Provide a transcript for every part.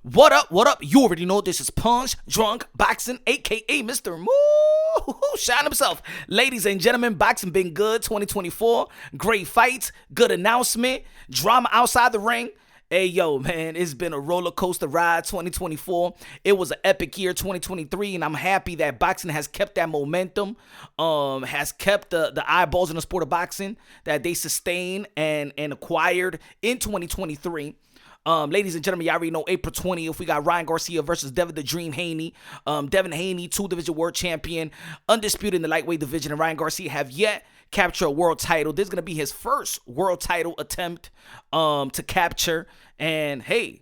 What up? What up? You already know this is Punch Drunk Boxing, aka Mr. Moo. Shine himself. Ladies and gentlemen, boxing been good 2024. Great fights, good announcement, drama outside the ring. Hey, yo, man, it's been a roller coaster ride 2024. It was an epic year 2023, and I'm happy that boxing has kept that momentum, has kept the eyeballs in the sport of boxing that they sustained and acquired in 2023. Ladies and gentlemen, y'all already know April 20th, we got Ryan Garcia versus Devin the Dream Haney. Devin Haney, 2-division world champion, undisputed in the lightweight division, and Ryan Garcia have yet capture a world title. This is going to be his first world title attempt to capture. And hey,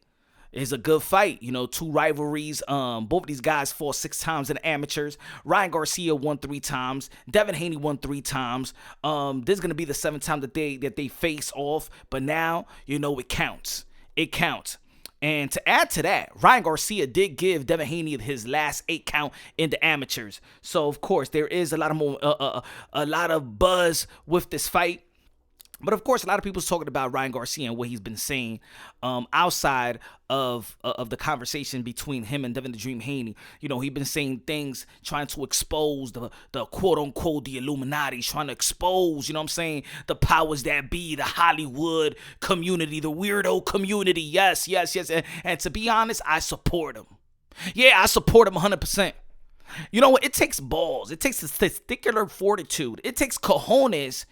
it's a good fight. You know, two rivalries. Both of these guys fought 6 times in the amateurs. Ryan Garcia won 3 times. Devin Haney won 3 times. This is going to be the 7th time that they face off. But now, you know, it counts. It counts. And to add to that, Ryan Garcia did give Devin Haney his last 8 count in the amateurs. So of course there is a lot of buzz with this fight. But of course, a lot of people's talking about Ryan Garcia and what he's been saying outside of the conversation between him and Devin the Dream Haney. You know, he's been saying things trying to expose the quote unquote the Illuminati, trying to expose, you know what I'm saying, the powers that be, the Hollywood community, the weirdo community. Yes. And to be honest, I support him. Yeah, I support him 100%. You know what? It takes balls. It takes testicular fortitude. It takes cojones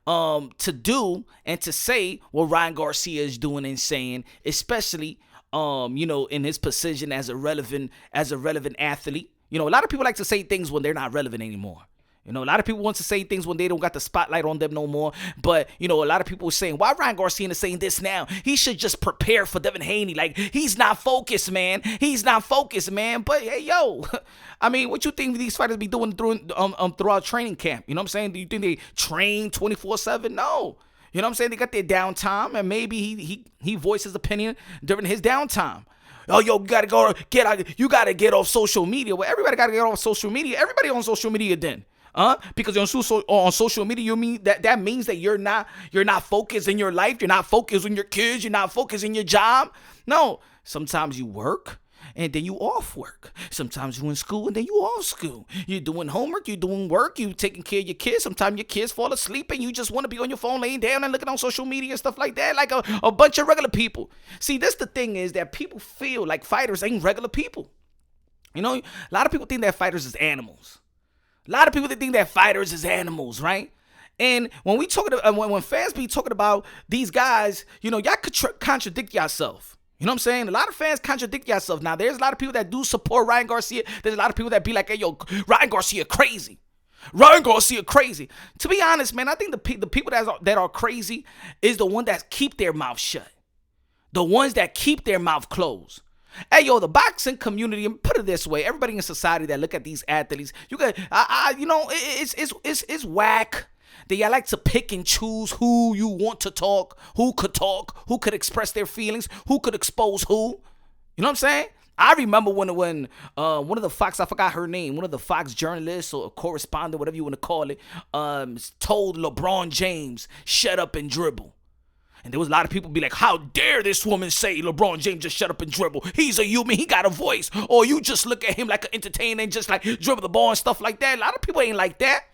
to do and to say what Ryan Garcia is doing and saying, especially, you know, in his position as a relevant athlete. You know, a lot of people like to say things when they're not relevant anymore. You know, a lot of people want to say things when they don't got the spotlight on them no more. But, you know, a lot of people are saying, why Ryan Garcia is saying this now? He should just prepare for Devin Haney. Like, he's not focused, man. He's not focused, man. But, hey, yo, I mean, what you think these fighters be doing throughout training camp? You know what I'm saying? Do you think they train 24/7? No. You know what I'm saying? They got their downtime, and maybe he voiced his opinion during his downtime. Oh, yo, you gotta get off social media. Well, everybody gotta get off social media. Everybody on social media then. Because on social media, you mean that means that you're not focused in your life, you're not focused on your kids, you're not focused in your job. No, sometimes you work and then you off work. Sometimes you in school and then you off school. You're doing homework, you're doing work, you taking care of your kids. Sometimes your kids fall asleep and you just want to be on your phone laying down and looking on social media and stuff like that, like a bunch of regular people. See, this the thing is that people feel like fighters ain't regular people. You know, a lot of people think that fighters is animals. A lot of people think that fighters is animals, right? And when we when fans be talking about these guys, you know, y'all could contradict yourself. You know what I'm saying? A lot of fans contradict yourself. Now, there's a lot of people that do support Ryan Garcia. There's a lot of people that be like, hey, yo, Ryan Garcia crazy. Ryan Garcia crazy. To be honest, man, I think the people that are crazy is the ones that keep their mouth shut. The ones that keep their mouth closed. Hey, yo, the boxing community, and put it this way, everybody in society that look at these athletes, you know, it's whack. They like to pick and choose who you want to talk, who could express their feelings, who could expose who. You know what I'm saying? I remember when one of the Fox, I forgot her name, one of the Fox journalists or correspondent, whatever you want to call it, told LeBron James, shut up and dribble. And there was a lot of people be like, how dare this woman say LeBron James just shut up and dribble? He's a human. He got a voice. Or you just look at him like an entertainer and just like dribble the ball and stuff like that. A lot of people ain't like that.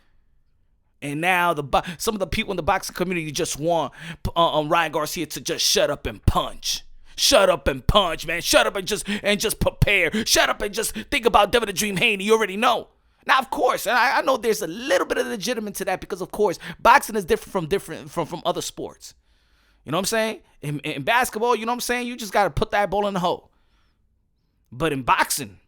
And now some of the people in the boxing community just want Ryan Garcia to just shut up and punch. Shut up and punch, man. Shut up and just prepare. Shut up and just think about Devin the Dream Haney. You already know. Now, of course, and I know there's a little bit of legitimate to that because, of course, boxing is different from other sports. You know what I'm saying? In basketball, you know what I'm saying? You just got to put that ball in the hole. But in boxing,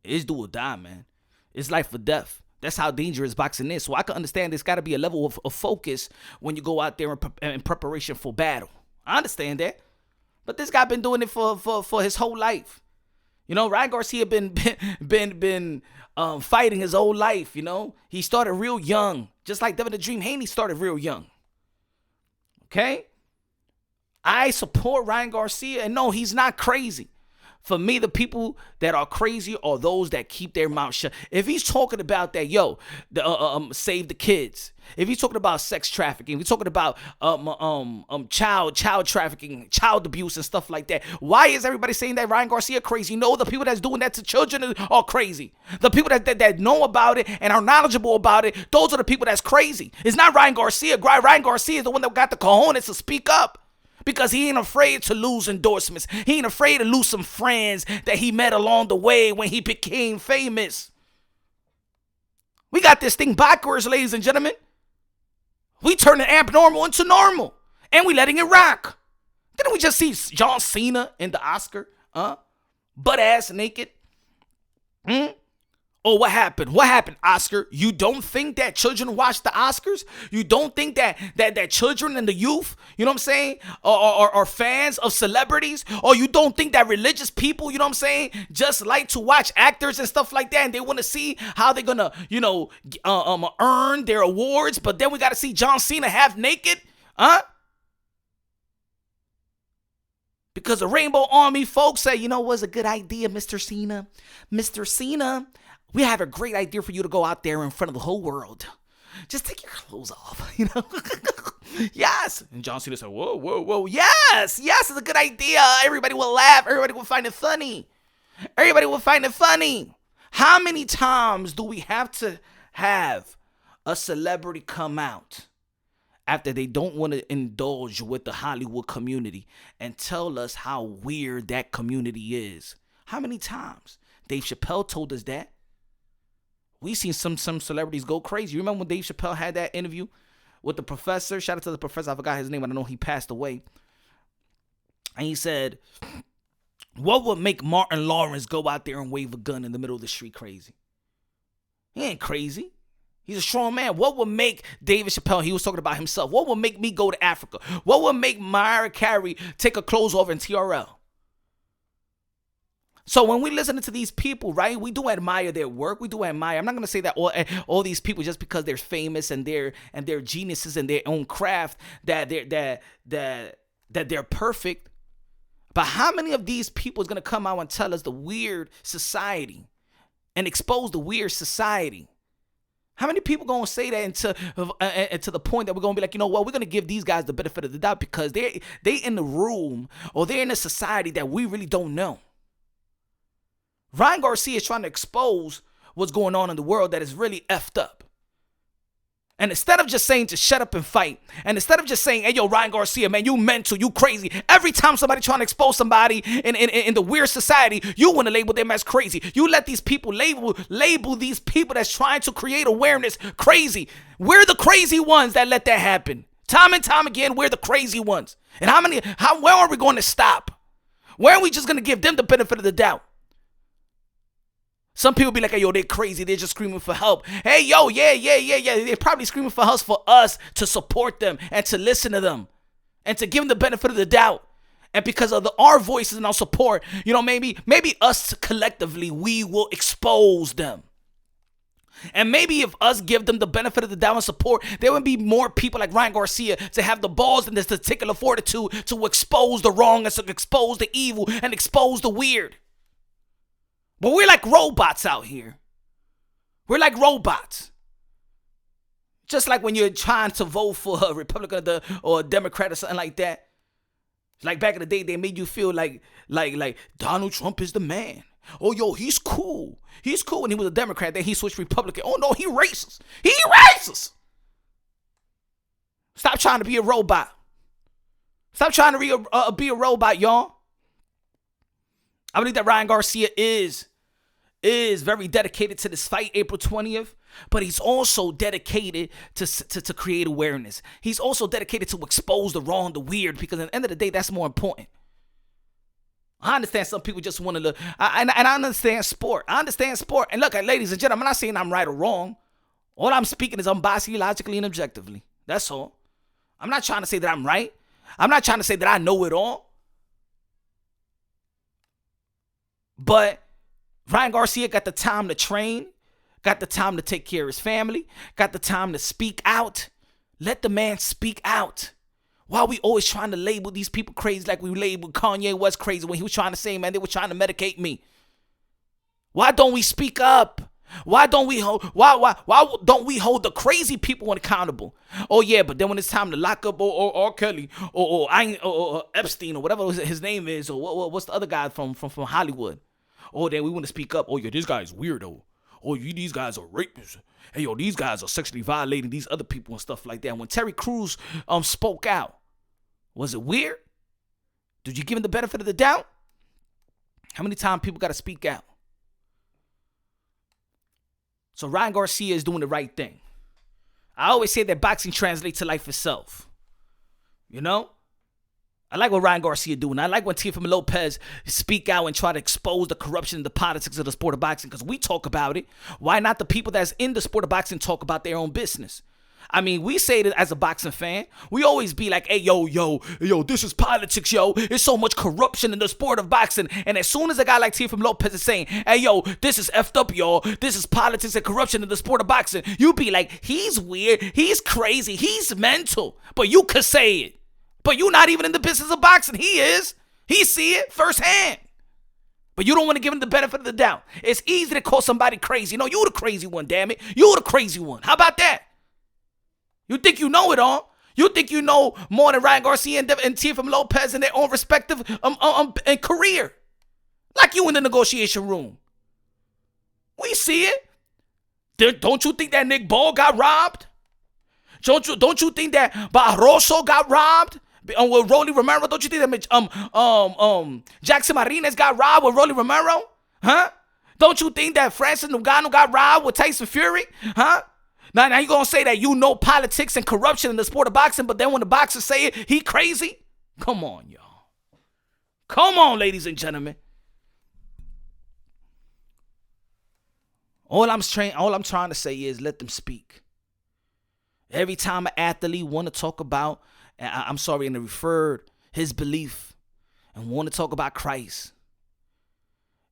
it's do or die, man. It's life or death. That's how dangerous boxing is. So I can understand there's got to be a level of focus when you go out there in preparation for battle. I understand that. But this guy been doing it for his whole life. You know, Ryan Garcia been fighting his whole life, you know? He started real young. Just like Devin the Dream Haney started real young. Okay? I support Ryan Garcia, and no, he's not crazy. For me, the people that are crazy are those that keep their mouth shut. If he's talking about that, save the kids. If he's talking about sex trafficking, if he's talking about child trafficking, child abuse and stuff like that, why is everybody saying that Ryan Garcia crazy? No, the people that's doing that to children are crazy. The people that know about it and are knowledgeable about it, those are the people that's crazy. It's not Ryan Garcia. Ryan Garcia is the one that got the cojones to speak up. Because he ain't afraid to lose endorsements. He ain't afraid to lose some friends that he met along the way when he became famous. We got this thing backwards, ladies and gentlemen. We turning abnormal into normal. And we letting it rock. Didn't we just see John Cena in the Oscar? Butt ass naked? Oh, what happened? What happened, Oscar? You don't think that children watch the Oscars? You don't think that children and the youth, you know what I'm saying, are fans of celebrities? Or you don't think that religious people, you know what I'm saying, just like to watch actors and stuff like that, and they want to see how they're gonna, earn their awards? But then we got to see John Cena half naked, Because the Rainbow Army folks say, what's a good idea, Mr. Cena? Mr. Cena, we have a great idea for you to go out there in front of the whole world. Just take your clothes off, Yes. And John Cena said, whoa. Yes, it's a good idea. Everybody will laugh. Everybody will find it funny. How many times do we have to have a celebrity come out after they don't want to indulge with the Hollywood community and tell us how weird that community is? How many times? Dave Chappelle told us that. We seen some celebrities go crazy. You remember when Dave Chappelle had that interview with the professor? Shout out to the professor. I forgot his name. I don't know. He passed away. And he said, what would make Martin Lawrence go out there and wave a gun in the middle of the street crazy? He ain't crazy. He's a strong man. What would make David Chappelle, he was talking about himself, what would make me go to Africa? What would make Mariah Carey take her clothes off in TRL? So when we listen to these people, right, we do admire their work. We do admire. I'm not going to say that all these people, just because they're famous and they're geniuses in their own craft, that they're perfect. But how many of these people is going to come out and tell us the weird society and expose the weird society? How many people going to say that to the point that we're going to be like, we're going to give these guys the benefit of the doubt because they in the room or they're in a society that we really don't know. Ryan Garcia is trying to expose what's going on in the world that is really effed up. And instead of just saying to shut up and fight, and instead of just saying, hey, yo, Ryan Garcia, man, you mental, you crazy. Every time somebody trying to expose somebody in the weird society, you want to label them as crazy. You let these people label these people that's trying to create awareness crazy. We're the crazy ones that let that happen. Time and time again, we're the crazy ones. And where are we going to stop? Where are we just going to give them the benefit of the doubt? Some people be like, hey, yo, they're crazy. They're just screaming for help. Hey, yo, yeah. They're probably screaming for help for us to support them and to listen to them and to give them the benefit of the doubt. And because of our voices and our support, maybe us collectively, we will expose them. And maybe if us give them the benefit of the doubt and support, there would be more people like Ryan Garcia to have the balls and this particular fortitude to expose the wrong and to expose the evil and expose the weird. But we're like robots out here. We're like robots. Just like when you're trying to vote for a Republican or a Democrat or something like that. Like back in the day, they made you feel like Donald Trump is the man. Oh, yo, he's cool. He's cool when he was a Democrat. Then he switched Republican. Oh, no, he racist. He racist. Stop trying to be a robot. Stop trying to be a robot, y'all. I believe that Ryan Garcia is very dedicated to this fight, April 20th, but he's also dedicated to create awareness. He's also dedicated to expose the wrong, the weird, because at the end of the day, that's more important. I understand some people just want to look, and I understand sport. And look, ladies and gentlemen, I'm not saying I'm right or wrong. All I'm speaking is unbiased, logically, and objectively. That's all. I'm not trying to say that I'm right. I'm not trying to say that I know it all. But Ryan Garcia got the time to train, got the time to take care of his family, got the time to speak out. Let the man speak out. Why are we always trying to label these people crazy like we labeled Kanye West crazy when he was trying to say, man, they were trying to medicate me? Why don't we speak up? Why don't we hold the crazy people accountable? Oh yeah, but then when it's time to lock up or Kelly or Epstein or whatever his name is, or what's the other guy from Hollywood? Oh, then we want to speak up. Oh yeah, this guy's weirdo. Oh, these guys are rapists. Hey yo, these guys are sexually violating these other people and stuff like that. When Terry Crews spoke out, was it weird? Did you give him the benefit of the doubt? How many times people got to speak out? So Ryan Garcia is doing the right thing. I always say that boxing translates to life itself. You know? I like what Ryan Garcia doing. I like when Teofimo Lopez speak out and try to expose the corruption and the politics of the sport of boxing, because we talk about it. Why not the people that's in the sport of boxing talk about their own business? I mean, we say that as a boxing fan. We always be like, hey, yo, this is politics, yo. There's so much corruption in the sport of boxing. And as soon as a guy like Teofimo Lopez is saying, hey, yo, this is effed up, y'all. This is politics and corruption in the sport of boxing. You be like, he's weird. He's crazy. He's mental. But you could say it. But you're not even in the business of boxing. He is. He see it firsthand. But you don't want to give him the benefit of the doubt. It's easy to call somebody crazy. No, you the crazy one, damn it. You the crazy one. How about that? You think you know it all? You think you know more than Ryan Garcia and Teofimo Lopez in their own respective career? Like you in the negotiation room. We see it. Don't you think that Nick Ball got robbed? Don't you think that Barroso got robbed? With Rolly Romero? Don't you think that Jackson Martinez got robbed with Rolly Romero? Huh? Don't you think that Francis Ngannou got robbed with Tyson Fury? Huh? Now you gonna say that you know politics and corruption in the sport of boxing, but then when the boxers say it, he crazy? Come on, y'all. Come on, ladies and gentlemen. All I'm trying to say is let them speak. Every time an athlete want to talk about, and referred his belief and want to talk about Christ.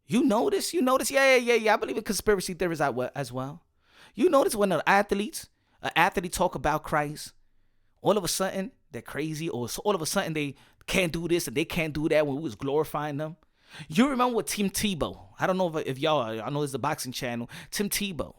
You notice? Yeah. I believe in conspiracy theories as well. You notice when an athlete talk about Christ, all of a sudden they're crazy, or all of a sudden they can't do this and they can't do that when we was glorifying them. You remember with Tim Tebow? I don't know if y'all, I know it's the boxing channel. Tim Tebow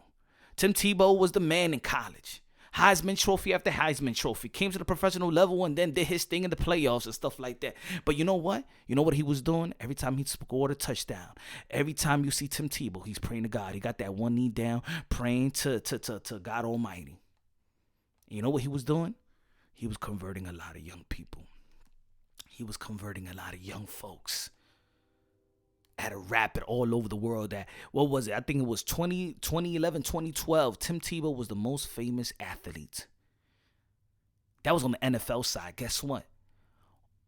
was the man in college. Heisman Trophy after Heisman Trophy. Came to the professional level and then did his thing in the playoffs and stuff like that. But you know what? You know what he was doing? Every time he scored a touchdown, every time you see Tim Tebow, he's praying to God. He got that one knee down, praying to God Almighty. You know what he was doing? He was converting a lot of young people. He was converting a lot of young folks at a rapid all over the world. That, what was it? I think it was 2011, 2012. Tim Tebow was the most famous athlete. That was on the NFL side. Guess what?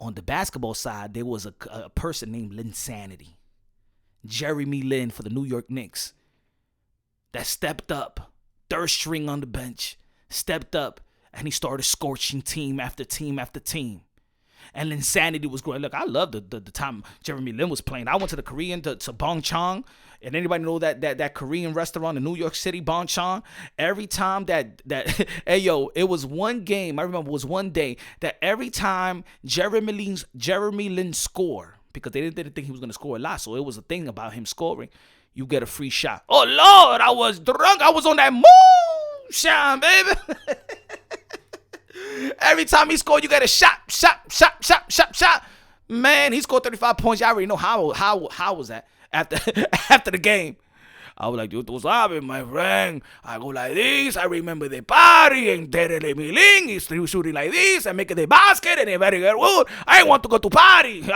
On the basketball side, there was a person named Linsanity. Jeremy Lin for the New York Knicks. That stepped up. Third string on the bench. Stepped up. And he started scorching team after team after team. And Insanity was growing. Look, I love the time Jeremy Lin was playing. I went to the Korean, to Bongchang. And anybody know that Korean restaurant in New York City, Bongchang? Every time that hey, yo, it was one game. I remember it was one day that every time Jeremy Lin scored, because they didn't think he was going to score a lot. So it was a thing about him scoring. You get a free shot. Oh, Lord, I was drunk. I was on that moonshine, baby. Every time he scored, you get a shot. Man, he scored 35 points. I already know how was that after the game. I was like, "Yo, tú sabes, my friend. I go like this. I remember the party and Tere Miling is shooting like this and making the basket and a very good. I want to go to party.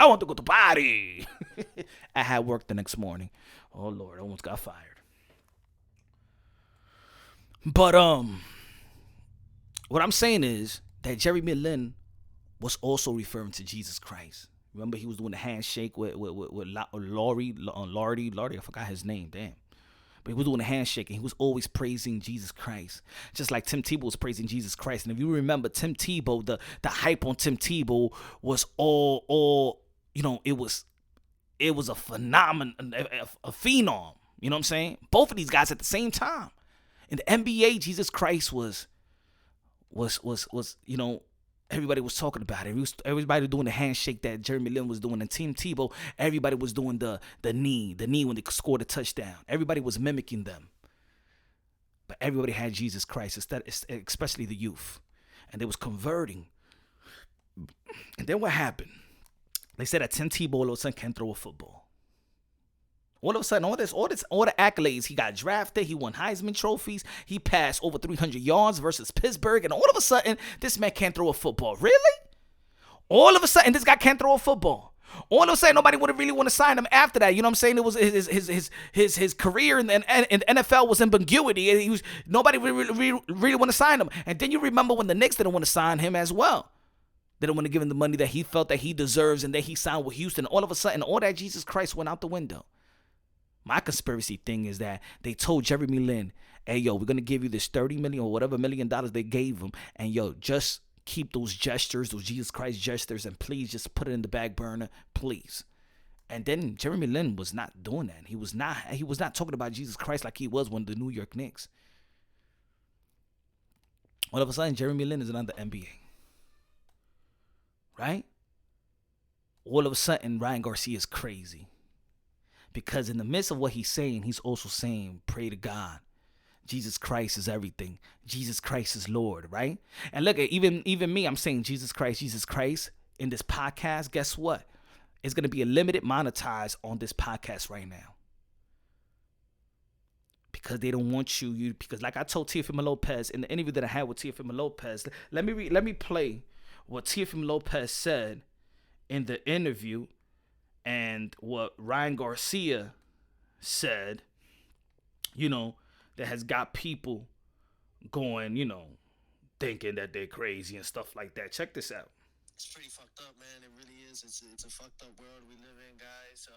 I had work the next morning. Oh Lord, I almost got fired. But what I'm saying is that Jeremy Lin was also referring to Jesus Christ. Remember, he was doing the handshake with Laurie. I forgot his name. Damn. But he was doing a handshake, and he was always praising Jesus Christ. Just like Tim Tebow was praising Jesus Christ. And if you remember, Tim Tebow, the hype on Tim Tebow was all it was a phenomenon, a phenom. You know what I'm saying? Both of these guys at the same time. In the NBA, Jesus Christ was Everybody was talking about it. Everybody doing the handshake that Jeremy Lin was doing. And Team Tebow, everybody was doing the knee when they scored a touchdown. Everybody was mimicking them. But everybody had Jesus Christ, especially the youth. And they was converting. And then what happened? They said that Tim Tebow all of a sudden can't throw a football. All of a sudden, all the accolades. He got drafted. He won Heisman trophies. He passed over 300 yards versus Pittsburgh. And all of a sudden, this man can't throw a football. Really? All of a sudden, this guy can't throw a football. All of a sudden, nobody would really want to sign him after that. You know what I'm saying? It was his career in the NFL was ambiguity. Nobody really want to sign him. And then you remember when the Knicks didn't want to sign him as well. They didn't want to give him the money that he felt that he deserves, and then he signed with Houston. All of a sudden, all that Jesus Christ went out the window. My conspiracy thing is that they told Jeremy Lin, hey, yo, we're going to give you this $30 million or whatever $1 million they gave him. And, yo, just keep those gestures, those Jesus Christ gestures, and please just put it in the back burner, please. And then Jeremy Lin was not doing that. He was not talking about Jesus Christ like he was one of the New York Knicks. All of a sudden, Jeremy Lin is in the NBA. Right? All of a sudden, Ryan Garcia is crazy. Because in the midst of what he's saying, he's also saying, pray to God. Jesus Christ is everything. Jesus Christ is Lord, right? And look, even me, I'm saying Jesus Christ in this podcast. Guess what? It's going to be a limited monetized on this podcast right now. Because they don't want you because like I told Teofimo Lopez in the interview that I had with Teofimo Lopez, let me play what Teofimo Lopez said in the interview and what Ryan Garcia said, that has got people going, thinking that they're crazy and stuff like that. Check this out. It's pretty fucked up, man. It really is. It's a fucked up world we live in, guys.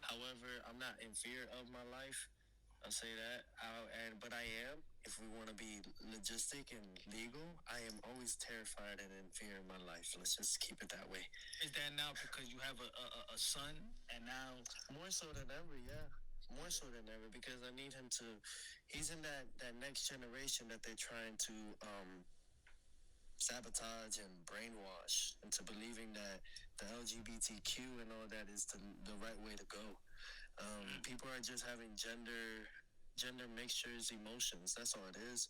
However, I'm not in fear of my life. I'll say that. But I am. If we want to be logistic and legal, I am always terrified and in fear of my life. Let's just keep it that way. Is that now because you have a son, and now more so than ever? Yeah, more so than ever, because I need him to. He's in that next generation that they're trying to sabotage and brainwash into believing that the LGBTQ and all that is the right way to go. People are just having gender mixtures, emotions. That's all it is.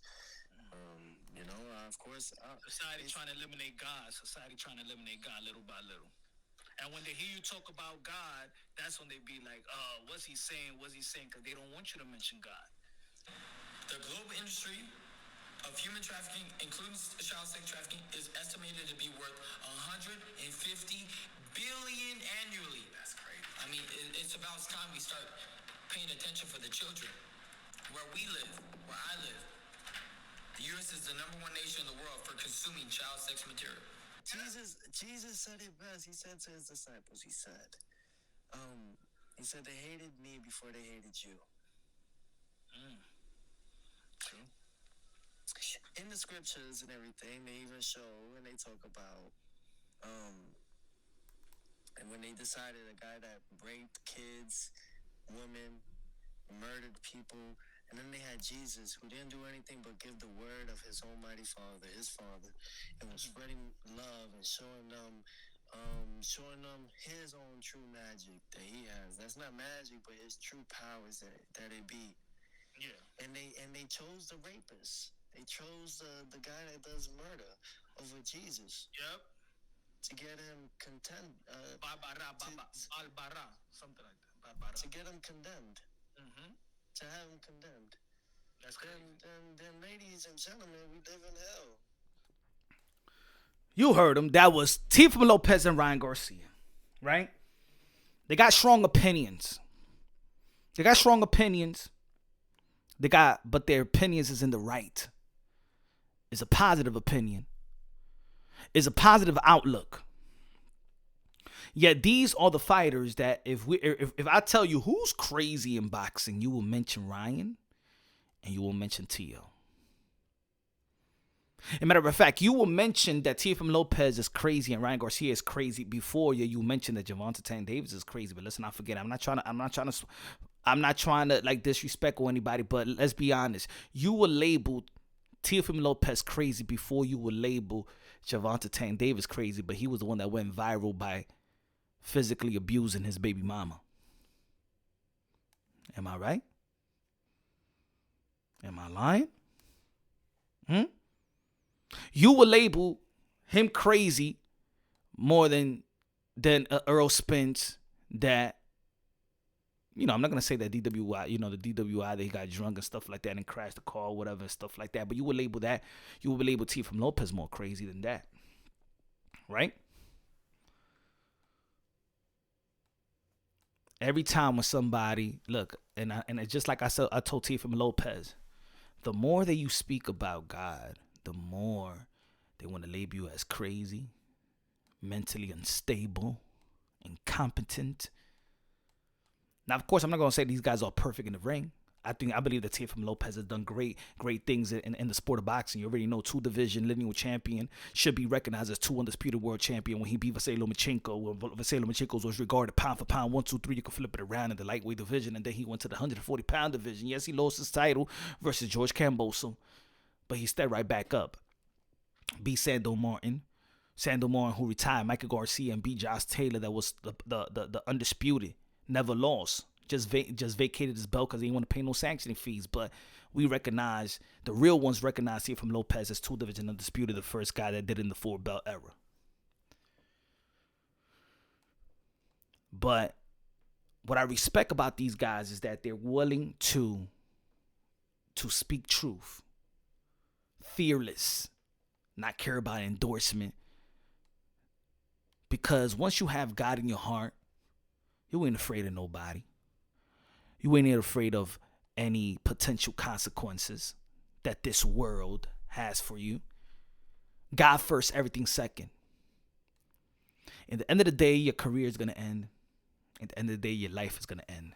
Of course. Society trying to eliminate God. Little by little. And when they hear you talk about God, that's when they be like, what's he saying? Because they don't want you to mention God. The global industry of human trafficking, including child sex trafficking, is estimated to be worth $150 billion annually. That's crazy. I mean, it's about time we start paying attention for the children. Where we live, where I live, the U.S. is the number one nation in the world for consuming child sex material. Jesus said it best. He said to his disciples, he said they hated me before they hated you. True. In the scriptures and everything, they even show when they talk about and when they decided a guy that raped kids, women, murdered people, and then they had Jesus, who didn't do anything but give the word of his almighty Father, his Father, and was spreading love and showing them his own true magic that he has. That's not magic, but his true powers that it be. Yeah. And they chose the rapist. They chose the guy that does murder over Jesus. Yep. To get him content. Albara, something like that. Barbara. To get him condemned. Mm-hmm. To have him condemned. That's crazy. Then, ladies and gentlemen, we live in hell. You heard him. That was Teofimo Lopez and Ryan Garcia, right? They got strong opinions. But their opinions is in the right. It's a positive opinion. It's a positive outlook. Yet these are the fighters that if I tell you who's crazy in boxing, you will mention Ryan and you will mention Teo. As a matter of fact, you will mention that Teofimo Lopez is crazy and Ryan Garcia is crazy before you mention that Gervonta Tank Davis is crazy. But let's not forget, I'm not trying to like disrespect or anybody, but let's be honest. You will label Teofimo Lopez crazy before you will label Gervonta Tank Davis crazy, but he was the one that went viral by physically abusing his baby mama. Am I right? Am I lying? You will label him crazy more than Earl Spence that, I'm not going to say that DWI, the DWI that he got drunk and stuff like that and crashed the car or whatever and stuff like that. But you would label Teofimo Lopez more crazy than that. Right? Every time when somebody, look, and it's just like I told Teofimo Lopez, the more that you speak about God, the more they want to label you as crazy, mentally unstable, incompetent. Now, of course, I'm not going to say these guys are perfect in the ring. I believe that Teofimo Lopez has done great things in the sport of boxing. You already know 2-division lineal champion, should be recognized as 2 undisputed world champion when he beat Vasily Lomachenko. When Vasily Lomachenko was regarded pound for pound, 1, 2, 3. You can flip it around in the lightweight division, and then he went to the 140-pound division. Yes, he lost his title versus George Kambosos, but he stepped right back up. Beat Sando Martin, who retired, Michael Garcia, and beat Josh Taylor, that was the undisputed, never lost. Just vacated his belt because he didn't want to pay no sanctioning fees. But we recognize, the real ones recognize Teofimo Lopez as 2-division undisputed, the first guy that did it in the 4-belt era. But what I respect about these guys is that they're willing to speak truth, fearless, not care about endorsement. Because once you have God in your heart, you ain't afraid of nobody. You ain't afraid of any potential consequences that this world has for you. God first, everything second. At the end of the day, your career is going to end. At the end of the day, your life is going to end.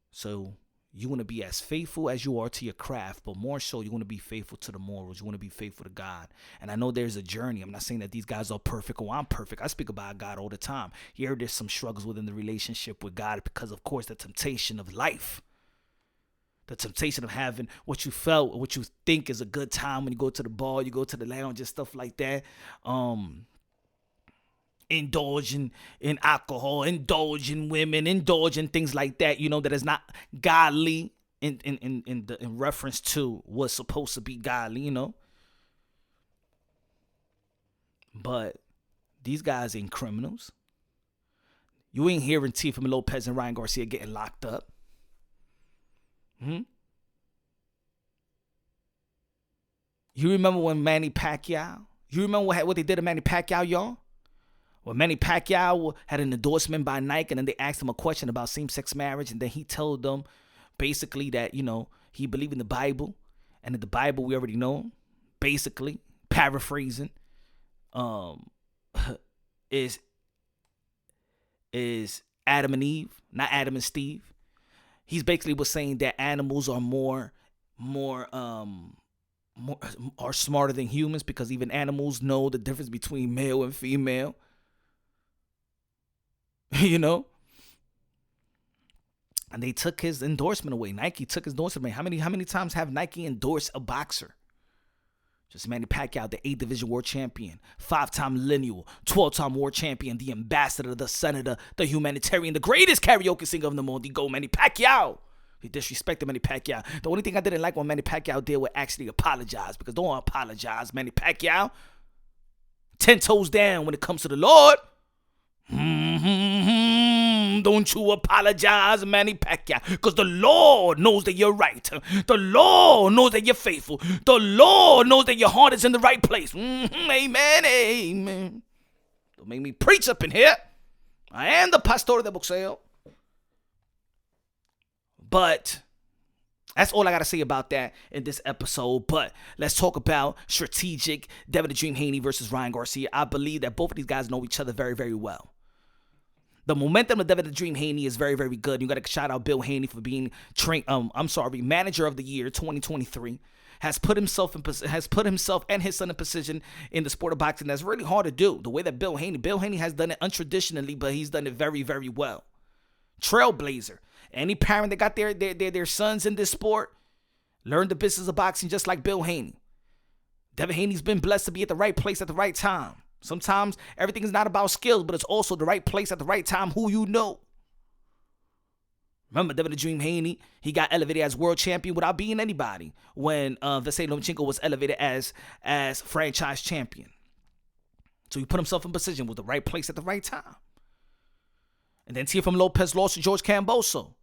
So you want to be as faithful as you are to your craft, but more so, you want to be faithful to the morals. You want to be faithful to God. And I know there's a journey. I'm not saying that these guys are perfect or I'm perfect. I speak about God all the time. Here, there's some struggles within the relationship with God because, of course, the temptation of life. The temptation of having what you felt, what you think is a good time when you go to the bar, you go to the lounge and stuff like that. Indulging in alcohol, indulging women, indulging things like that, that is not godly in reference to what's supposed to be godly, But these guys ain't criminals. You ain't hearing Teofimo Lopez and Ryan Garcia getting locked up. You remember when Manny Pacquiao? You remember what they did to Manny Pacquiao, y'all? When Manny Pacquiao had an endorsement by Nike, and then they asked him a question about same-sex marriage, and then he told them basically that, he believed in the Bible, and in the Bible we already know, basically, paraphrasing, is Adam and Eve, not Adam and Steve. He's basically was saying that animals are are smarter than humans because even animals know the difference between male and female. And they took his endorsement away. Nike took his endorsement away. How many times have Nike endorsed a boxer? Just Manny Pacquiao, the 8-division world champion, 5-time lineal, 12-time world champion, the ambassador, the senator, the humanitarian, the greatest karaoke singer of them all, the GOAT, Manny Pacquiao. He disrespected Manny Pacquiao. The only thing I didn't like when Manny Pacquiao did was actually apologize, because don't apologize, Manny Pacquiao. 10 toes down when it comes to the Lord. Don't you apologize, Manny Pacquiao, because the Lord knows that you're right. The Lord knows that you're faithful. The Lord knows that your heart is in the right place. Amen, amen. Don't make me preach up in here. I am the pastor de boxeo. But that's all I got to say about that in this episode. But let's talk about strategic Devin the Dream Haney versus Ryan Garcia. I believe that both of these guys know each other very, very well. The momentum of Devin the Dream Haney is very, very good. You got to shout out Bill Haney for being manager of the year 2023. Has put himself and his son in position in the sport of boxing that's really hard to do. The way that Bill Haney has done it untraditionally, but he's done it very, very well. Trailblazer. Any parent that got their sons in this sport, learn the business of boxing just like Bill Haney. Devin Haney's been blessed to be at the right place at the right time. Sometimes everything is not about skills, but it's also the right place at the right time, who you know. Remember, Devin the Dream Haney, he got elevated as world champion without being anybody when Vasily Lomachenko was elevated as franchise champion. So he put himself in position with the right place at the right time. And then Teofimo Lopez lost to George Kambosos.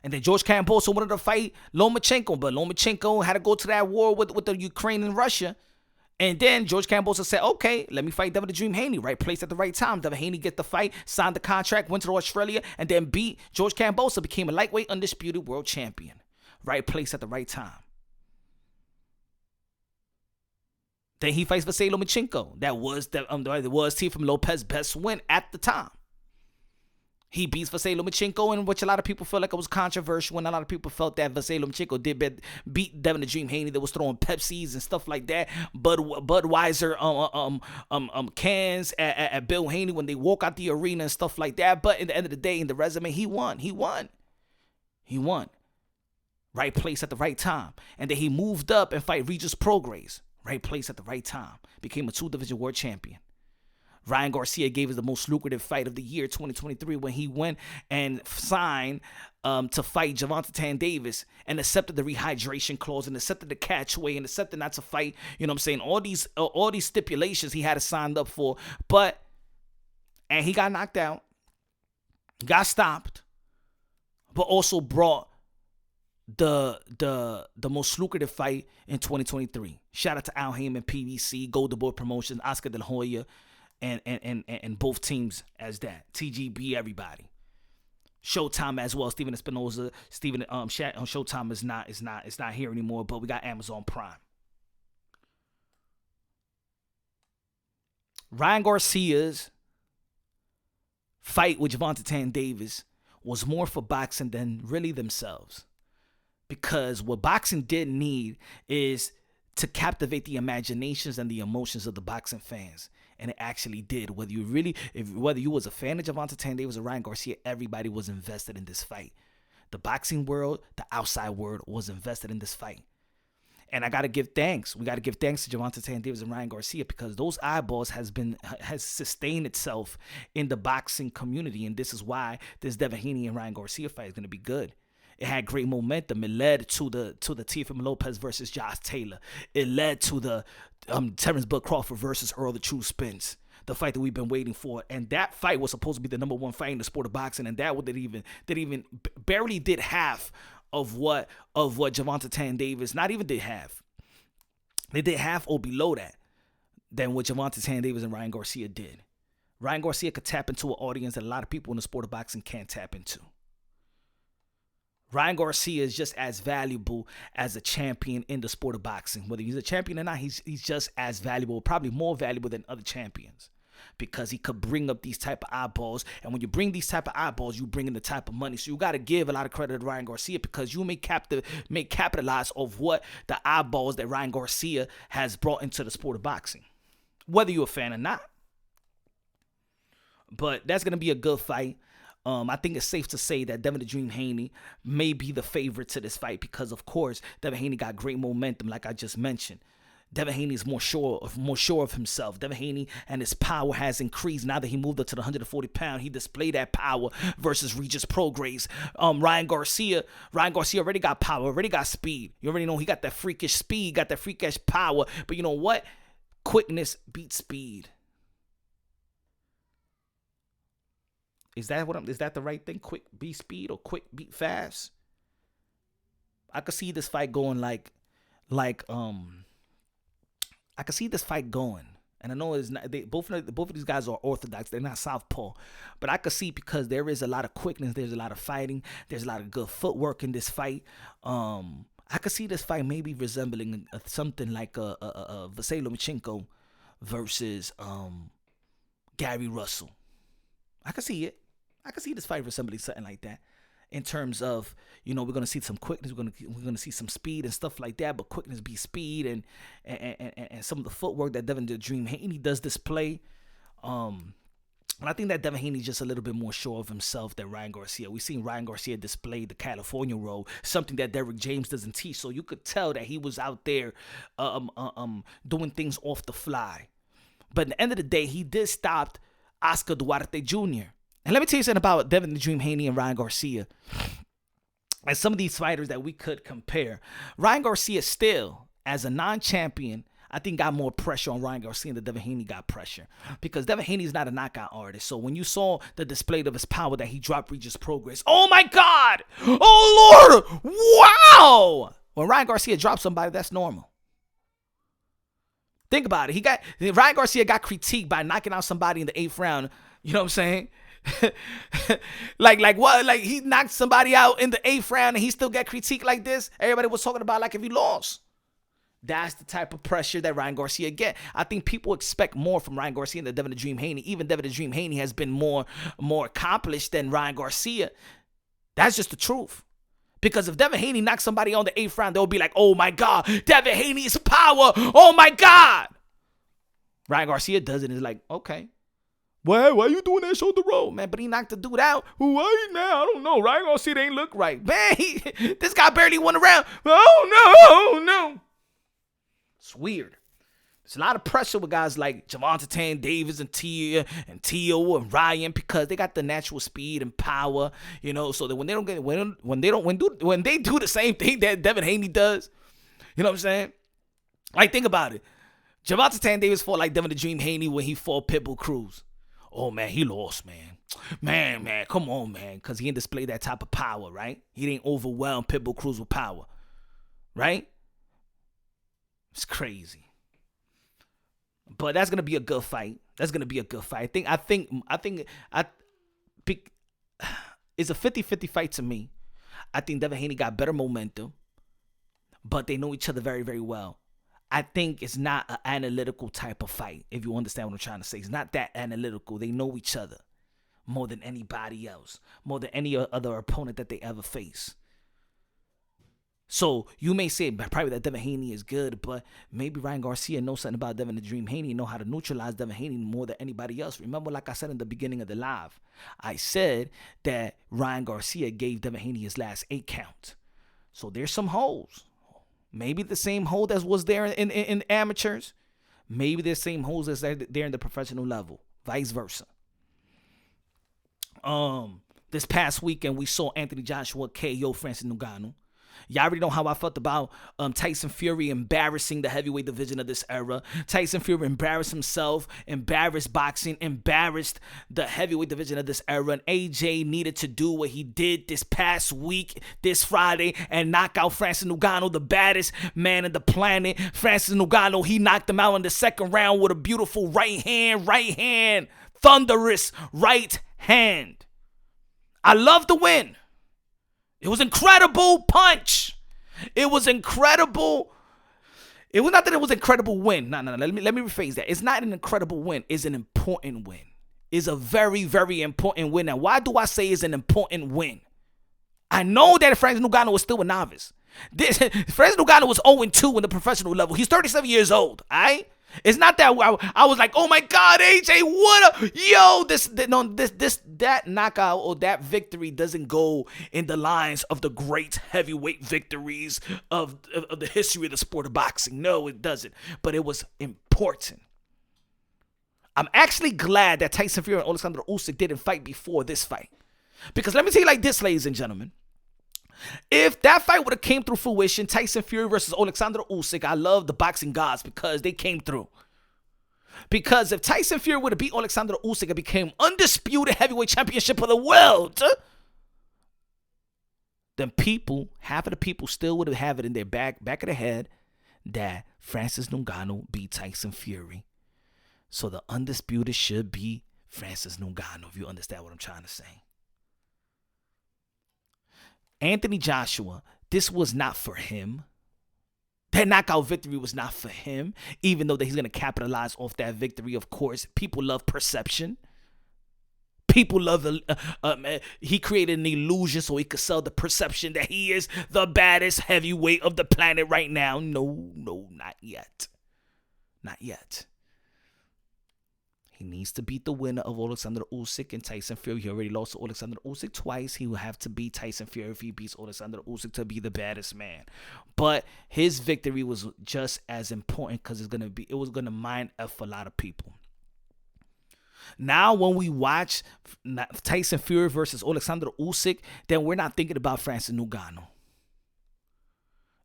And then George Kambosos wanted to fight Lomachenko, but Lomachenko had to go to that war with the Ukraine and Russia. And then George Kambosos said, okay, let me fight Devin the Dream Haney. Right place at the right time. Devin Haney get the fight, signed the contract, went to Australia, and then beat George Kambosos, became a lightweight undisputed world champion. Right place at the right time. Then he fights Vasily Lomachenko. That was Teofimo Lopez's best win at the time. He beats Vasily Lomachenko, in which a lot of people felt like it was controversial, and a lot of people felt that Vasily Lomachenko did beat Devin the Dream Haney that was throwing Pepsis and stuff like that. Budweiser cans at Bill Haney when they walk out the arena and stuff like that. But in the end of the day, in the resume, he won. Right place at the right time. And then he moved up and fight Regis Prograis. Right place at the right time. Became a 2-division world champion. Ryan Garcia gave us the most lucrative fight of the year, 2023, when he went and signed to fight Gervonta Tan Davis and accepted the rehydration clause and accepted the catchway and accepted not to fight. You know what I'm saying? All these stipulations he had to sign up for, and he got knocked out, got stopped, but also brought the most lucrative fight in 2023. Shout out to Al Heyman, PBC, Golden Boy Promotions, Oscar De La Hoya. And both teams as that. TGB, everybody. Showtime as well. Steven Espinosa. Showtime is not here anymore, but we got Amazon Prime. Ryan Garcia's fight with Gervonta Tan Davis was more for boxing than really themselves. Because what boxing did need is to captivate the imaginations and the emotions of the boxing fans. And it actually did. Whether you was a fan of Gervonta Tan Davis or Ryan Garcia, everybody was invested in this fight. The boxing world, the outside world was invested in this fight. And I gotta give thanks. We gotta give thanks to Gervonta Tan Davis and Ryan Garcia, because those eyeballs has sustained itself in the boxing community. And this is why this Devin Haney and Ryan Garcia fight is gonna be good. It had great momentum. It led to the Teofimo Lopez versus Josh Taylor. It led to the Terrence Bud Crawford versus Earl the True Spence, the fight that we've been waiting for. And that fight was supposed to be the number one fight in the sport of boxing, and that barely did half of what Gervonta Tan Davis not even did half. They did half or below that than what Gervonta Tan Davis and Ryan Garcia did. Ryan Garcia could tap into an audience that a lot of people in the sport of boxing can't tap into. Ryan Garcia is just as valuable as a champion in the sport of boxing. Whether he's a champion or not, he's just as valuable, probably more valuable than other champions, because he could bring up these type of eyeballs. And when you bring these type of eyeballs, you bring in the type of money. So you got to give a lot of credit to Ryan Garcia, because you may capitalize of what the eyeballs that Ryan Garcia has brought into the sport of boxing, whether you're a fan or not. But that's going to be a good fight. I think it's safe to say that Devin the Dream Haney may be the favorite to this fight, because, of course, Devin Haney got great momentum, like I just mentioned. Devin Haney is more sure of himself. Devin Haney and his power has increased now that he moved up to the 140 pound. He displayed that power versus Regis Prograis. Ryan Garcia already got power, already got speed. You already know he got that freakish speed, got that freakish power. But you know what? Quickness beats speed. Is that the right thing? Quick beat speed or quick beat fast? I could see this fight going I could see this fight going. And I know it's not, both of these guys are orthodox. They're not southpaw. But I could see, because there is a lot of quickness, there's a lot of fighting, there's a lot of good footwork in this fight. I could see this fight maybe resembling something like a Vasily Lomachenko versus Gary Russell. I could see it. I could see this fight resembling something like that, in terms of, we're gonna see some quickness, we're gonna see some speed and stuff like that. But quickness beats speed, and some of the footwork that Devin the Dream Haney does display. And I think that Devin Haney's just a little bit more sure of himself than Ryan Garcia. We've seen Ryan Garcia display the California roll, something that Derrick James doesn't teach. So you could tell that he was out there doing things off the fly. But at the end of the day, he did stop Oscar Duarte Jr. And let me tell you something about Devin the Dream Haney and Ryan Garcia. And some of these fighters that we could compare. Ryan Garcia still, as a non-champion, I think got more pressure on Ryan Garcia than Devin Haney got pressure. Because Devin Haney is not a knockout artist. So when you saw the display of his power that he dropped Regis Progress, oh my God! Oh Lord! Wow! When Ryan Garcia dropped somebody, that's normal. Think about it. Ryan Garcia got critiqued by knocking out somebody in the 8th round. You know what I'm saying? like what? Like he knocked somebody out in the 8th round and he still got critiqued like this? Everybody was talking about like if he lost. That's the type of pressure that Ryan Garcia get. I think people expect more from Ryan Garcia than Devin the Dream Haney. Even Devin the Dream Haney has been more accomplished than Ryan Garcia. That's just the truth. Because if Devin Haney knocks somebody on the 8th round, they'll be like, oh my God, Devin Haney's power. Oh my God. Ryan Garcia does it and is like, okay. Why you doing that shoulder roll, man? But he knocked the dude out. Why now? I don't know. Ryan Garcia ain't look right. Man, this guy barely won a round. Oh no. It's weird. There's a lot of pressure with guys like Gervonta Davis and Tio and Ryan because they got the natural speed and power, you know. So that when they do the same thing that Devin Haney does, you know what I'm saying? Like think about it. Gervonta Davis fought like Devin the Dream Haney when he fought Pitbull Cruz. Oh man, he lost, man. Man, come on, man, because he didn't display that type of power, right? He didn't overwhelm Pitbull Cruz with power, right? It's crazy. But that's gonna be a good fight. I think it's a 50-50 fight to me. I think Devin Haney got better momentum, but they know each other very, very well. I think it's not an analytical type of fight, if you understand what I'm trying to say. It's not that analytical. They know each other more than anybody else, more than any other opponent that they ever face. So you may say probably that Devin Haney is good, but maybe Ryan Garcia knows something about Devin the Dream Haney and know how to neutralize Devin Haney more than anybody else. Remember, like I said in the beginning of the live, I said that Ryan Garcia gave Devin Haney his last 8 count. So there's some holes. Maybe the same hole that was there in amateurs. Maybe the same holes that's there in the professional level. Vice versa. This past weekend, we saw Anthony Joshua KO Francis Ngannou. Y'all already know how I felt about Tyson Fury embarrassing the heavyweight division of this era. Tyson Fury embarrassed himself, embarrassed boxing, embarrassed the heavyweight division of this era. And AJ needed to do what he did this past week, this Friday, and knock out Francis Ngannou, the baddest man on the planet. Francis Ngannou, he knocked him out in the 2nd round with a beautiful right hand, thunderous right hand. I love the win. It was incredible punch. It was incredible. It was not that it was an incredible win. No. Let me rephrase that. It's not an incredible win. It's an important win. It's a very, very important win. Now, why do I say it's an important win? I know that Francis Ngannou was still a novice. Francis Ngannou was 0-2 in the professional level. He's 37 years old. All right? It's not that I was like, oh my God, AJ, what a that knockout or that victory doesn't go in the lines of the great heavyweight victories of the history of the sport of boxing. No, it doesn't. But it was important. I'm actually glad that Tyson Fury and Alexander Usyk didn't fight before this fight. Because let me tell you like this, ladies and gentlemen. If that fight would have came through fruition, Tyson Fury versus Alexander Usyk, I love the boxing gods because they came through. Because if Tyson Fury would have beat Alexander Usyk and became undisputed heavyweight championship of the world, then half of the people still would have it in their back of their head that Francis Ngannou beat Tyson Fury. So the undisputed should be Francis Ngannou, if you understand what I'm trying to say. Anthony Joshua, this was not for him. That knockout victory was not for him, even though that he's going to capitalize off that victory, of course. People love perception. People love he created an illusion so he could sell the perception that he is the baddest heavyweight of the planet right now. No, not yet. Not yet. He needs to beat the winner of Alexander Usyk and Tyson Fury. He already lost to Alexander Usyk twice. He will have to beat Tyson Fury if he beats Alexander Usyk to be the baddest man. But his victory was just as important because it was gonna mind F a lot of people. Now, when we watch Tyson Fury versus Alexander Usyk, then we're not thinking about Francis Ngannou.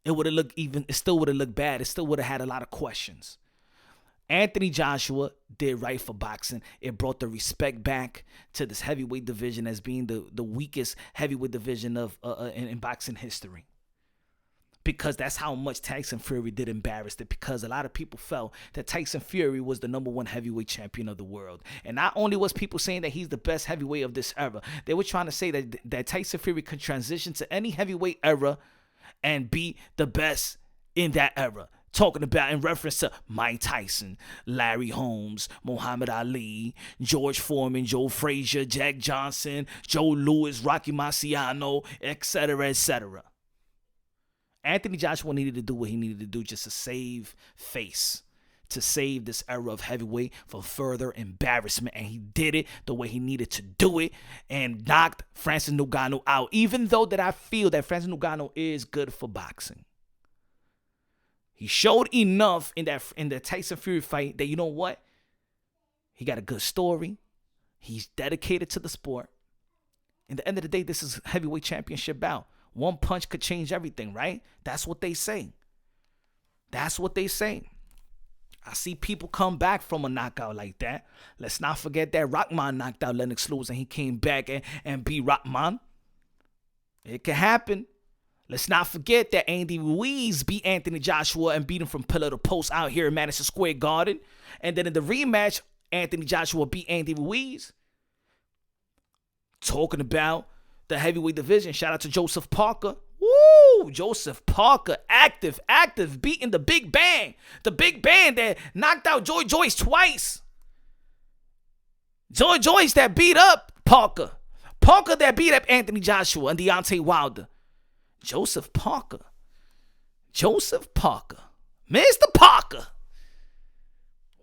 It still would have looked bad. It still would have had a lot of questions. Anthony Joshua did right for boxing. It brought the respect back to this heavyweight division as being the weakest heavyweight division in boxing history. Because that's how much Tyson Fury did embarrass it. Because a lot of people felt that Tyson Fury was the number one heavyweight champion of the world. And not only was people saying that he's the best heavyweight of this era, they were trying to say that Tyson Fury could transition to any heavyweight era and be the best in that era. Talking about in reference to Mike Tyson, Larry Holmes, Muhammad Ali, George Foreman, Joe Frazier, Jack Johnson, Joe Louis, Rocky Marciano, etc., etc. Anthony Joshua needed to do what he needed to do just to save face, to save this era of heavyweight from further embarrassment. And he did it the way he needed to do it and knocked Francis Ngannou out, even though that I feel that Francis Ngannou is good for boxing. He showed enough in the Tyson Fury fight that, you know what? He got a good story. He's dedicated to the sport. In the end of the day, this is heavyweight championship bout. One punch could change everything, right? That's what they say. That's what they say. I see people come back from a knockout like that. Let's not forget that Rahman knocked out Lennox Lewis and he came back and beat Rahman. It can happen. Let's not forget that Andy Ruiz beat Anthony Joshua and beat him from pillar to post out here in Madison Square Garden. And then in the rematch, Anthony Joshua beat Andy Ruiz. Talking about the heavyweight division, shout out to Joseph Parker. Woo! Joseph Parker, active, beating the Big Bang. The Big Bang that knocked out Joy Joyce twice. Joy Joyce that beat up Parker. Parker that beat up Anthony Joshua and Deontay Wilder. Joseph Parker. Mr. Parker.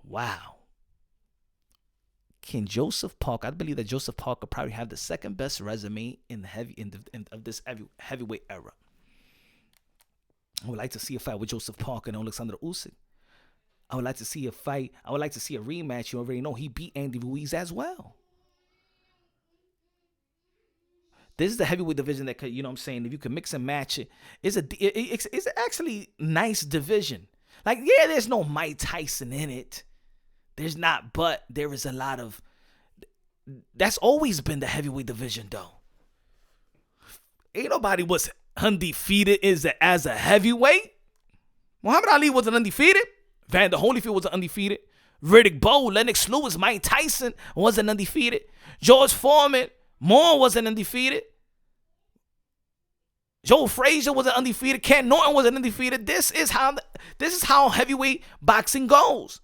Wow. Can Joseph Parker, I believe that Joseph Parker probably have the second best resume in this heavyweight era. I would like to see a fight with Joseph Parker and Alexander Usyk. I would like to see a fight. I would like to see a rematch. You already know he beat Andy Ruiz as well. This is the heavyweight division that could, you know what I'm saying, if you can mix and match it, it's actually nice division. Like, yeah, there's no Mike Tyson in it. There's not, but there is a lot of, that's always been the heavyweight division, though. Ain't nobody was undefeated as a heavyweight. Muhammad Ali wasn't undefeated. Vander Holyfield wasn't undefeated. Riddick Bowe, Lennox Lewis, Mike Tyson wasn't undefeated. George Foreman, Moore wasn't undefeated. Joe Frazier wasn't undefeated. Ken Norton wasn't undefeated. This is how heavyweight boxing goes.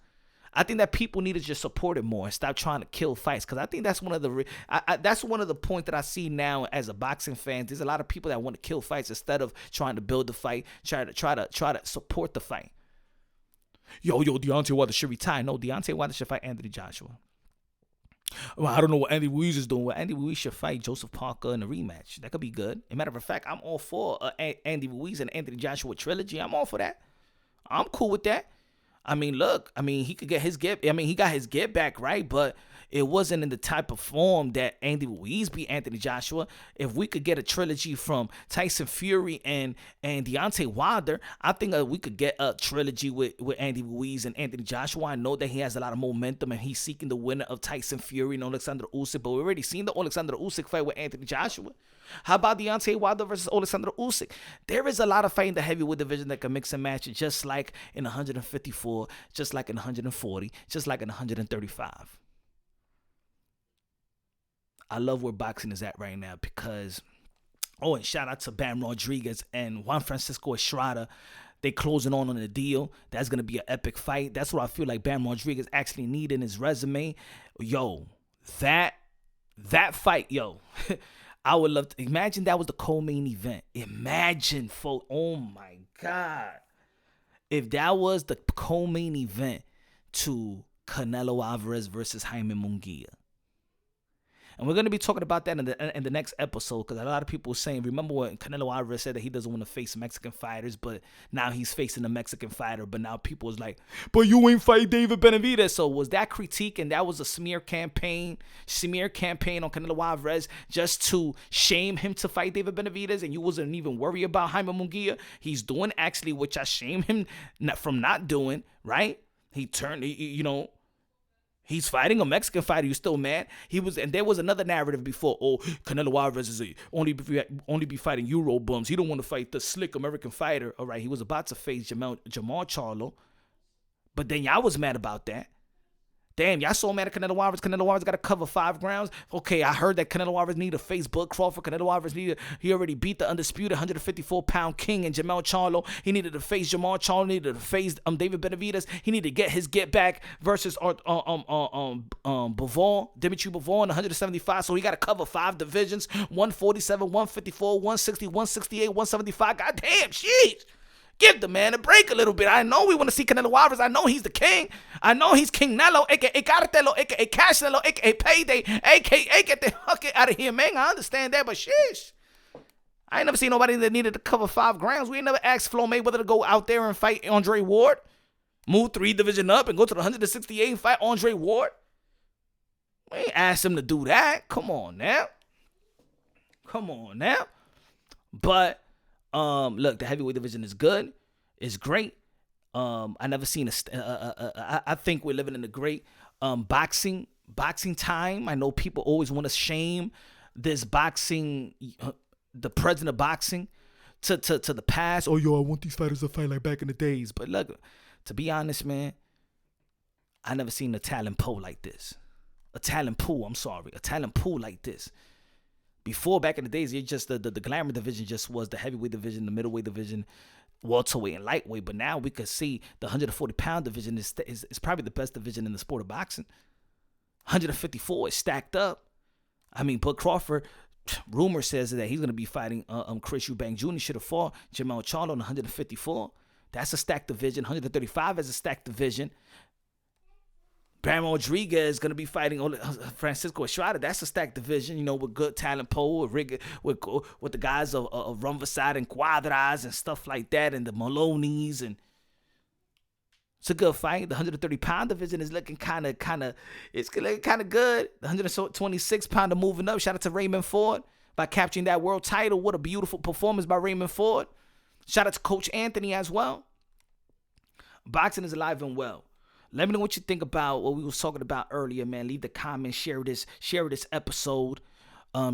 I think that people need to just support it more and stop trying to kill fights, because I think that's one of the points that I see now as a boxing fan. There's a lot of people that want to kill fights instead of trying to build the fight, try to support the fight. Yo, Deontay Wilder should retire. No, Deontay Wilder should fight Anthony Joshua. Well, I don't know what Andy Ruiz is doing. Well, Andy Ruiz should fight Joseph Parker in a rematch. That could be good. As a matter of fact, I'm all for Andy Ruiz and Anthony Joshua trilogy. I'm all for that. I'm cool with that. I mean, look, he could get his get. He got his get back, right? But it wasn't in the type of form that Andy Ruiz beat Anthony Joshua. If we could get a trilogy from Tyson Fury and Deontay Wilder, I think we could get a trilogy with Andy Ruiz and Anthony Joshua. I know that he has a lot of momentum and he's seeking the winner of Tyson Fury and Alexander Usyk, but we already seen the Alexander Usyk fight with Anthony Joshua. How about Deontay Wilder versus Alexander Usyk? There is a lot of fight in the heavyweight division that can mix and match it, just like in 154, just like in 140, just like in 135. I love where boxing is at right now because, and shout out to Bam Rodriguez and Juan Francisco Estrada. They closing on the deal. That's going to be an epic fight. That's what I feel like Bam Rodriguez actually need in his resume. Yo, that fight, yo. I would love to imagine that was the co-main event. Imagine, folks. Oh my God. If that was the co-main event to Canelo Alvarez versus Jaime Munguia. And we're going to be talking about that in the next episode, because a lot of people were saying, remember when Canelo Alvarez said that he doesn't want to face Mexican fighters, but now he's facing a Mexican fighter, but now people was like, but you ain't fight David Benavidez. So was that critique, and that was a smear campaign on Canelo Alvarez just to shame him to fight David Benavidez, and you wasn't even worried about Jaime Munguia? He's doing actually what I shame him from not doing, right? He turned, he's fighting a Mexican fighter. You still mad? And there was another narrative before. Oh, Canelo Alvarez is only be fighting Euro bums. He don't want to fight the slick American fighter. All right, he was about to face Jamal Charlo, but then y'all was mad about that. Damn, y'all so mad at Canelo Alvarez. Canelo Alvarez got to cover 5 grounds. Okay, I heard that Canelo Alvarez need to face Bud Crawford. Canelo Alvarez he already beat the undisputed 154-pound king in Jamal Charlo. He needed to face Jamal Charlo. Needed to face David Benavidez. He needed to get his get back versus Bivol, Dimitri Bivol in 175. So he got to cover 5 divisions: 147, 154, 160, 168, 175. God damn, jeez. Give the man a break a little bit. I know we want to see Canelo Alvarez. I know he's the king. I know he's King Nello, a.k.a. Cartelo, a.k.a. Cash Nello, a.k.a. Payday, a.k.a. get the fuck out of here, man. I understand that, but sheesh. I ain't never seen nobody that needed to cover 5 grounds. We ain't never asked Flo Mayweather to go out there and fight Andre Ward. Move 3 division up and go to the 168 and fight Andre Ward. We ain't asked him to do that. Come on now. But look, the heavyweight division is good. It's great. I never seen I think we're living in a great boxing time. I know people always want to shame this boxing, the president of boxing, to the past. Oh, I want these fighters to fight like back in the days. But look, to be honest, man, I never seen a talent pool like this. A talent pool like this. Before, back in the days, it just the glamour division just was the heavyweight division, the middleweight division, welterweight, and lightweight. But now we could see the 140-pound division is probably the best division in the sport of boxing. 154 is stacked up. I mean, Bud Crawford, rumor says that he's going to be fighting Chris Eubank Jr. Should have fought Jamal Charlo in 154. That's a stacked division. 135 is a stacked division. Bam Rodriguez is going to be fighting Francisco Estrada. That's a stacked division, with good talent pool, with the guys of Rumvasad and Cuadras and stuff like that, and the Maloneys. And it's a good fight. The 130-pound division is looking kind of good. The 126-pounder moving up. Shout out to Raymond Ford by capturing that world title. What a beautiful performance by Raymond Ford. Shout out to Coach Anthony as well. Boxing is alive and well. Let me know what you think about what we was talking about earlier, man. Leave the comments, share this episode,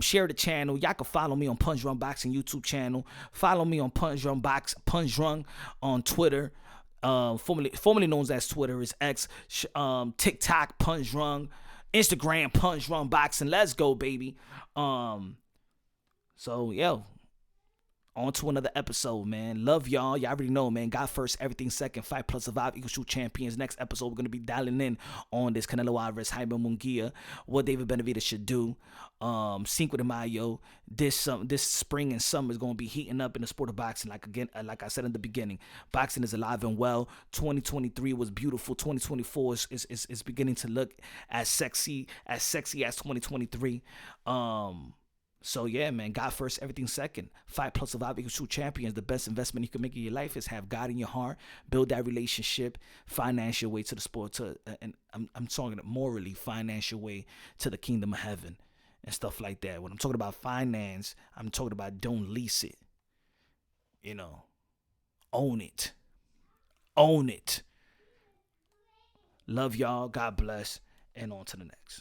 share the channel. Y'all can follow me on Punch Drunk Boxing YouTube channel. Follow me on Punch Drunk on Twitter, formerly known as Twitter is X, TikTok Punch Drunk, Instagram Punch Drunk Boxing. Let's go, baby. On to another episode, man. Love y'all. Y'all already know, man. God first, everything second. Fight plus survive equals true champions. Next episode, we're going to be dialing in on this Canelo Alvarez, Jaime Munguia, what David Benavidez should do. Cinco de Mayo. This spring and summer is going to be heating up in the sport of boxing. Like I said in the beginning, boxing is alive and well. 2023 was beautiful. 2024 is beginning to look as sexy as 2023. So yeah, man, God first, everything second. Fight plus survive equals true champions. The best investment you can make in your life is have God in your heart, build that relationship, finance your way to the sport, and I'm talking morally, finance your way to the kingdom of heaven and stuff like that. When I'm talking about finance, I'm talking about don't lease it. Own it. Own it. Love y'all. God bless. And on to the next.